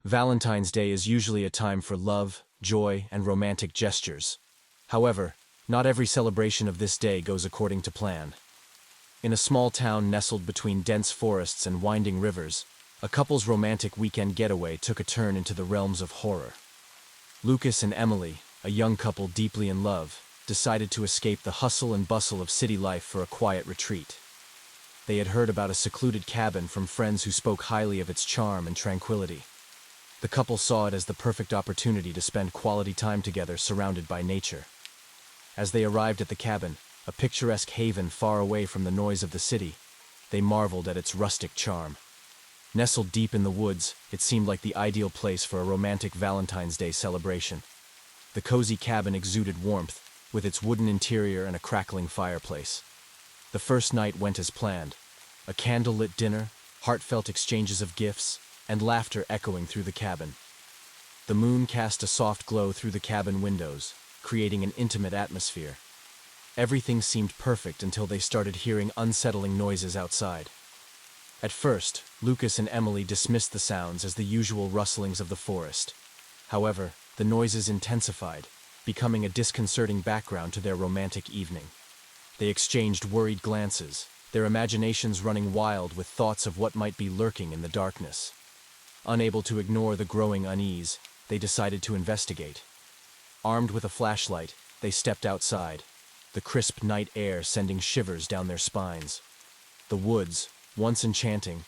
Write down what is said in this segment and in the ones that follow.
Valentine's Day is usually a time for love, joy, and romantic gestures. However, not every celebration of this day goes according to plan. In a small town nestled between dense forests and winding rivers, a couple's romantic weekend getaway took a turn into the realms of horror. Lucas and Emily, a young couple deeply in love, decided to escape the hustle and bustle of city life for a quiet retreat. They had heard about a secluded cabin from friends who spoke highly of its charm and tranquility. The couple saw it as the perfect opportunity to spend quality time together surrounded by nature. As they arrived at the cabin, a picturesque haven far away from the noise of the city, they marveled at its rustic charm. Nestled deep in the woods, it seemed like the ideal place for a romantic Valentine's Day celebration. The cozy cabin exuded warmth, with its wooden interior and a crackling fireplace. The first night went as planned. A candlelit dinner, heartfelt exchanges of gifts, and laughter echoing through the cabin. The moon cast a soft glow through the cabin windows, creating an intimate atmosphere. Everything seemed perfect until they started hearing unsettling noises outside. At first, Lucas and Emily dismissed the sounds as the usual rustlings of the forest. However, the noises intensified, becoming a disconcerting background to their romantic evening. They exchanged worried glances, their imaginations running wild with thoughts of what might be lurking in the darkness. Unable to ignore the growing unease, they decided to investigate. Armed with a flashlight, they stepped outside, the crisp night air sending shivers down their spines. The woods, once enchanting,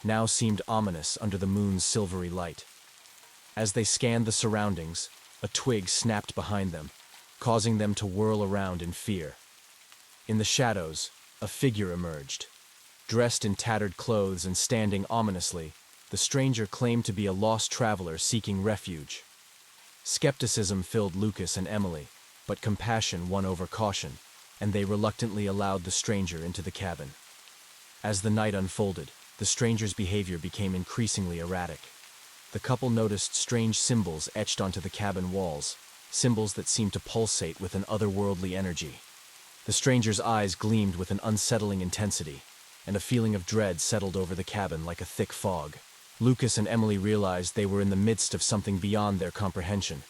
now seemed ominous under the moon's silvery light. As they scanned the surroundings, a twig snapped behind them, causing them to whirl around in fear. In the shadows, a figure emerged. Dressed in tattered clothes and standing ominously, the stranger claimed to be a lost traveler seeking refuge. Skepticism filled Lucas and Emily, but compassion won over caution, and they reluctantly allowed the stranger into the cabin. As the night unfolded, the stranger's behavior became increasingly erratic. The couple noticed strange symbols etched onto the cabin walls, symbols that seemed to pulsate with an otherworldly energy. The stranger's eyes gleamed with an unsettling intensity, and a feeling of dread settled over the cabin like a thick fog. Lucas and Emily realized they were in the midst of something beyond their comprehension.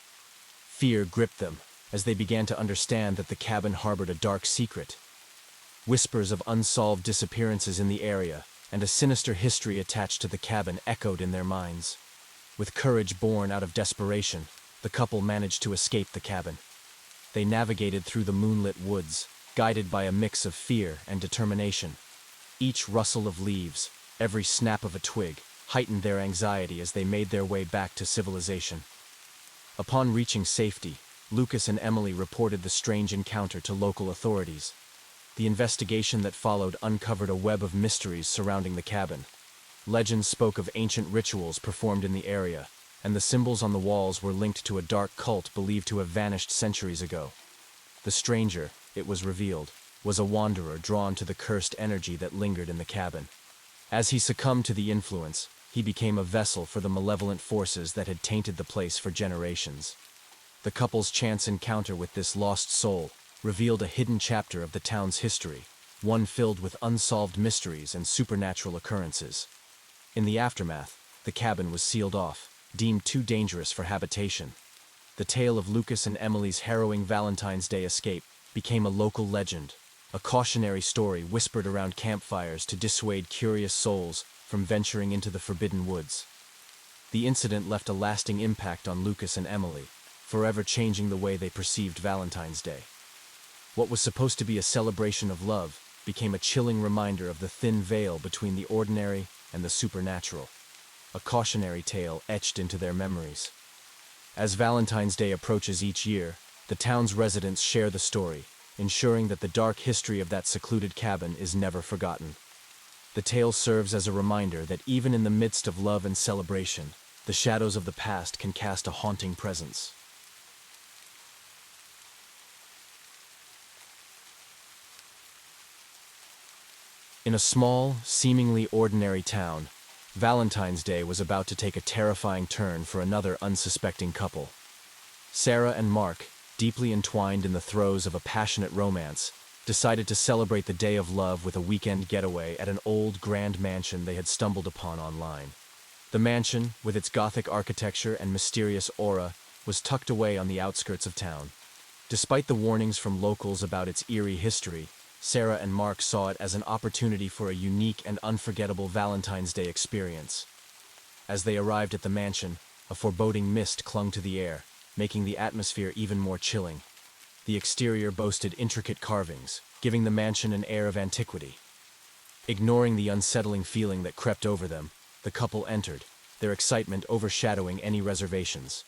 Fear gripped them as they began to understand that the cabin harbored a dark secret. Whispers of unsolved disappearances in the area and a sinister history attached to the cabin echoed in their minds. With courage born out of desperation, the couple managed to escape the cabin. They navigated through the moonlit woods, guided by a mix of fear and determination. Each rustle of leaves, every snap of a twig, heightened their anxiety as they made their way back to civilization. Upon reaching safety, Lucas and Emily reported the strange encounter to local authorities. The investigation that followed uncovered a web of mysteries surrounding the cabin. Legends spoke of ancient rituals performed in the area, and the symbols on the walls were linked to a dark cult believed to have vanished centuries ago. The stranger, it was revealed, was a wanderer drawn to the cursed energy that lingered in the cabin. As he succumbed to the influence, he became a vessel for the malevolent forces that had tainted the place for generations. The couple's chance encounter with this lost soul revealed a hidden chapter of the town's history, one filled with unsolved mysteries and supernatural occurrences. In the aftermath, the cabin was sealed off, deemed too dangerous for habitation. The tale of Lucas and Emily's harrowing Valentine's Day escape became a local legend, a cautionary story whispered around campfires to dissuade curious souls from venturing into the forbidden woods. The incident left a lasting impact on Lucas and Emily, forever changing the way they perceived Valentine's Day. What was supposed to be a celebration of love became a chilling reminder of the thin veil between the ordinary and the supernatural, a cautionary tale etched into their memories. As Valentine's Day approaches each year, the town's residents share the story, ensuring that the dark history of that secluded cabin is never forgotten. The tale serves as a reminder that even in the midst of love and celebration, the shadows of the past can cast a haunting presence. In a small, seemingly ordinary town, Valentine's Day was about to take a terrifying turn for another unsuspecting couple. Sarah and Mark, deeply entwined in the throes of a passionate romance, decided to celebrate the day of love with a weekend getaway at an old, grand mansion they had stumbled upon online. The mansion, with its Gothic architecture and mysterious aura, was tucked away on the outskirts of town. Despite the warnings from locals about its eerie history, Sarah and Mark saw it as an opportunity for a unique and unforgettable Valentine's Day experience. As they arrived at the mansion, a foreboding mist clung to the air, making the atmosphere even more chilling. The exterior boasted intricate carvings, giving the mansion an air of antiquity. Ignoring the unsettling feeling that crept over them, the couple entered, their excitement overshadowing any reservations.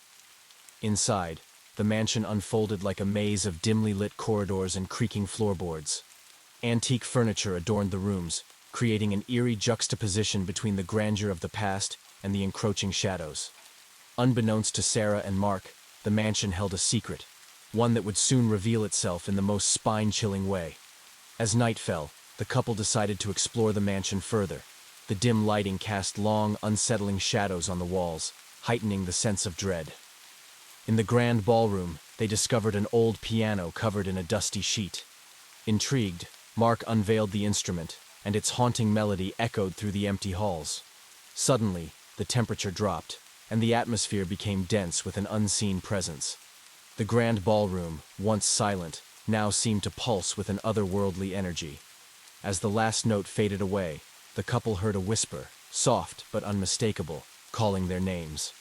Inside, the mansion unfolded like a maze of dimly lit corridors and creaking floorboards. Antique furniture adorned the rooms, creating an eerie juxtaposition between the grandeur of the past and the encroaching shadows. Unbeknownst to Sarah and Mark, the mansion held a secret, one that would soon reveal itself in the most spine-chilling way. As night fell, the couple decided to explore the mansion further. The dim lighting cast long, unsettling shadows on the walls, heightening the sense of dread. In the grand ballroom, they discovered an old piano covered in a dusty sheet. Intrigued, Mark unveiled the instrument, and its haunting melody echoed through the empty halls. Suddenly, the temperature dropped, and the atmosphere became dense with an unseen presence. The grand ballroom, once silent, now seemed to pulse with an otherworldly energy. As the last note faded away, the couple heard a whisper, soft but unmistakable, calling their names.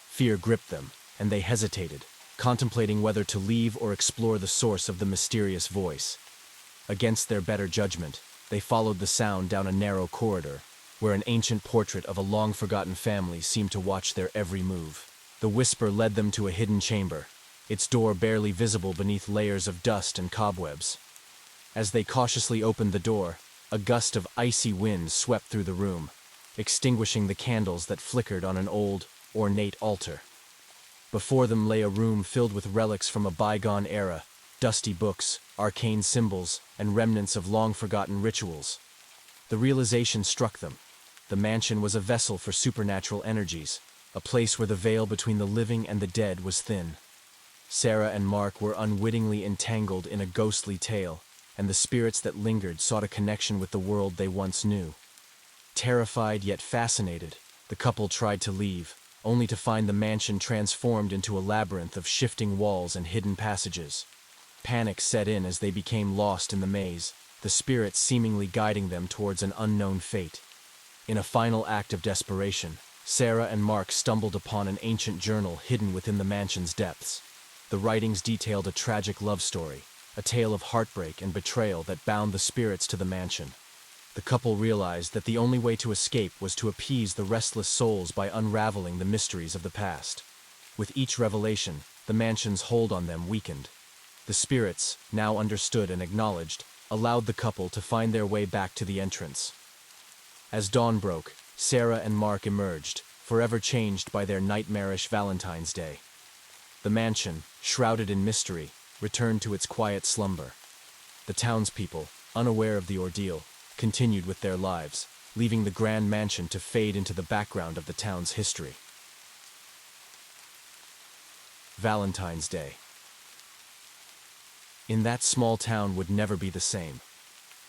Fear gripped them, and they hesitated, contemplating whether to leave or explore the source of the mysterious voice. Against their better judgment, they followed the sound down a narrow corridor, where an ancient portrait of a long-forgotten family seemed to watch their every move. The whisper led them to a hidden chamber, its door barely visible beneath layers of dust and cobwebs. As they cautiously opened the door, a gust of icy wind swept through the room, extinguishing the candles that flickered on an old, ornate altar. Before them lay a room filled with relics from a bygone era, dusty books, arcane symbols, and remnants of long-forgotten rituals. The realization struck them. The mansion was a vessel for supernatural energies, a place where the veil between the living and the dead was thin. Sarah and Mark were unwittingly entangled in a ghostly tale, and the spirits that lingered sought a connection with the world they once knew. Terrified yet fascinated, the couple tried to leave, only to find the mansion transformed into a labyrinth of shifting walls and hidden passages. Panic set in as they became lost in the maze, the spirits seemingly guiding them towards an unknown fate. In a final act of desperation, Sarah and Mark stumbled upon an ancient journal hidden within the mansion's depths. The writings detailed a tragic love story, a tale of heartbreak and betrayal that bound the spirits to the mansion. The couple realized that the only way to escape was to appease the restless souls by unraveling the mysteries of the past. With each revelation, the mansion's hold on them weakened. The spirits, now understood and acknowledged, allowed the couple to find their way back to the entrance. As dawn broke, Sarah and Mark emerged, forever changed by their nightmarish Valentine's Day. The mansion, shrouded in mystery, returned to its quiet slumber. The townspeople, unaware of the ordeal, continued with their lives, leaving the grand mansion to fade into the background of the town's history. Valentine's Day. In that small town would never be the same.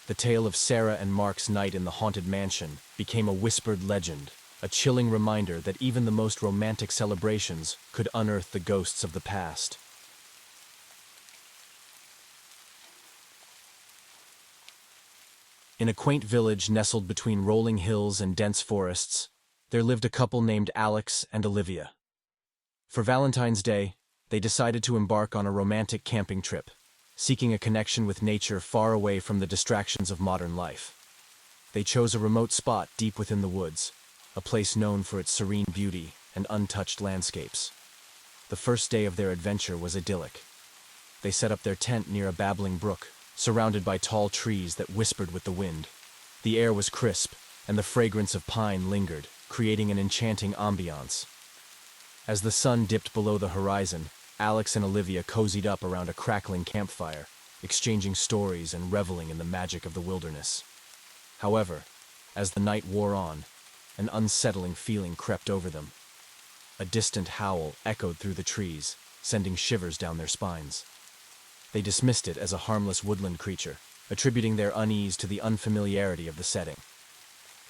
The tale of Sarah and Mark's night in the haunted mansion became a whispered legend, a chilling reminder that even the most romantic celebrations could unearth the ghosts of the past. In a quaint village nestled between rolling hills and dense forests, there lived a couple named Alex and Olivia. For Valentine's Day, they decided to embark on a romantic camping trip, seeking a connection with nature far away from the distractions of modern life. They chose a remote spot deep within the woods, a place known for its serene beauty and untouched landscapes. The first day of their adventure was idyllic. They set up their tent near a babbling brook, surrounded by tall trees that whispered with the wind. The air was crisp, and the fragrance of pine lingered, creating an enchanting ambiance. As the sun dipped below the horizon, Alex and Olivia cozied up around a crackling campfire, exchanging stories and reveling in the magic of the wilderness. However, as the night wore on, an unsettling feeling crept over them. A distant howl echoed through the trees, sending shivers down their spines. They dismissed it as a harmless woodland creature, attributing their unease to the unfamiliarity of the setting.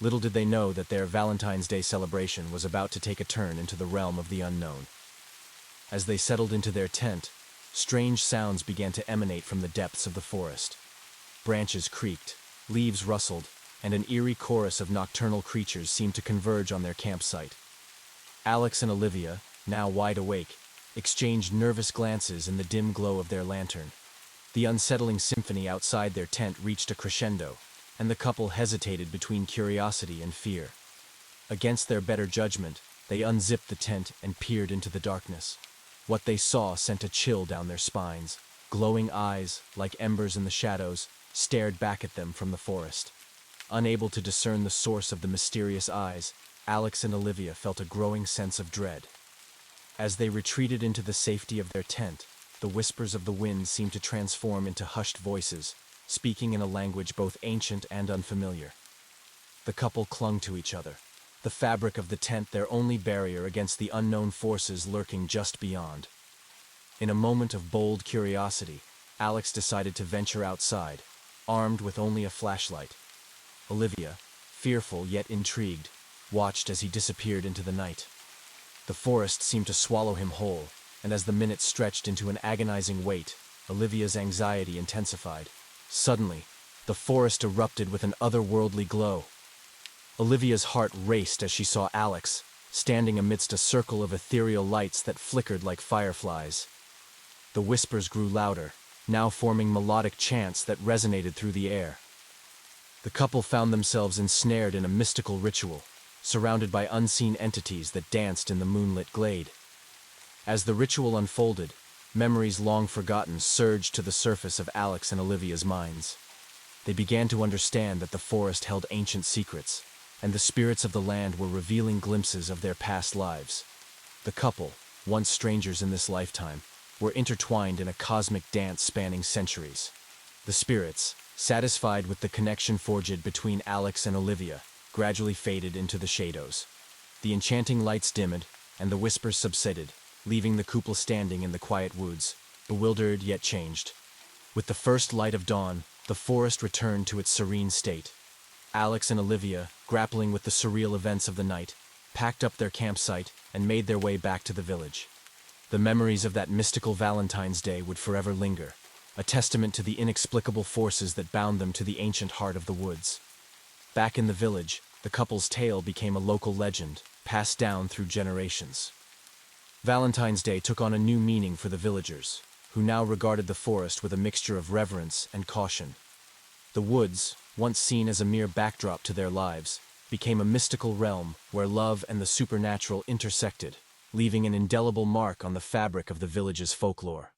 Little did they know that their Valentine's Day celebration was about to take a turn into the realm of the unknown. As they settled into their tent, strange sounds began to emanate from the depths of the forest. Branches creaked, leaves rustled, and an eerie chorus of nocturnal creatures seemed to converge on their campsite. Alex and Olivia, now wide awake, exchanged nervous glances in the dim glow of their lantern. The unsettling symphony outside their tent reached a crescendo, and the couple hesitated between curiosity and fear. Against their better judgment, they unzipped the tent and peered into the darkness. What they saw sent a chill down their spines. Glowing eyes, like embers in the shadows, stared back at them from the forest. Unable to discern the source of the mysterious eyes, Alex and Olivia felt a growing sense of dread. As they retreated into the safety of their tent, the whispers of the wind seemed to transform into hushed voices, speaking in a language both ancient and unfamiliar. The couple clung to each other, the fabric of the tent their only barrier against the unknown forces lurking just beyond. In a moment of bold curiosity, Alex decided to venture outside, armed with only a flashlight. Olivia, fearful yet intrigued, watched as he disappeared into the night. The forest seemed to swallow him whole, and as the minutes stretched into an agonizing wait, Olivia's anxiety intensified. Suddenly, the forest erupted with an otherworldly glow. Olivia's heart raced as she saw Alex, standing amidst a circle of ethereal lights that flickered like fireflies. The whispers grew louder, now forming melodic chants that resonated through the air. The couple found themselves ensnared in a mystical ritual, surrounded by unseen entities that danced in the moonlit glade. As the ritual unfolded, memories long forgotten surged to the surface of Alex and Olivia's minds. They began to understand that the forest held ancient secrets, and the spirits of the land were revealing glimpses of their past lives. The couple, once strangers in this lifetime, were intertwined in a cosmic dance spanning centuries. The spirits, satisfied with the connection forged between Alex and Olivia, gradually faded into the shadows. The enchanting lights dimmed, and the whispers subsided, leaving the couple standing in the quiet woods, bewildered yet changed. With the first light of dawn, the forest returned to its serene state. Alex and Olivia, grappling with the surreal events of the night, packed up their campsite and made their way back to the village. The memories of that mystical Valentine's Day would forever linger, a testament to the inexplicable forces that bound them to the ancient heart of the woods. Back in the village, the couple's tale became a local legend, passed down through generations. Valentine's Day took on a new meaning for the villagers, who now regarded the forest with a mixture of reverence and caution. The woods, once seen as a mere backdrop to their lives, became a mystical realm where love and the supernatural intersected, leaving an indelible mark on the fabric of the village's folklore.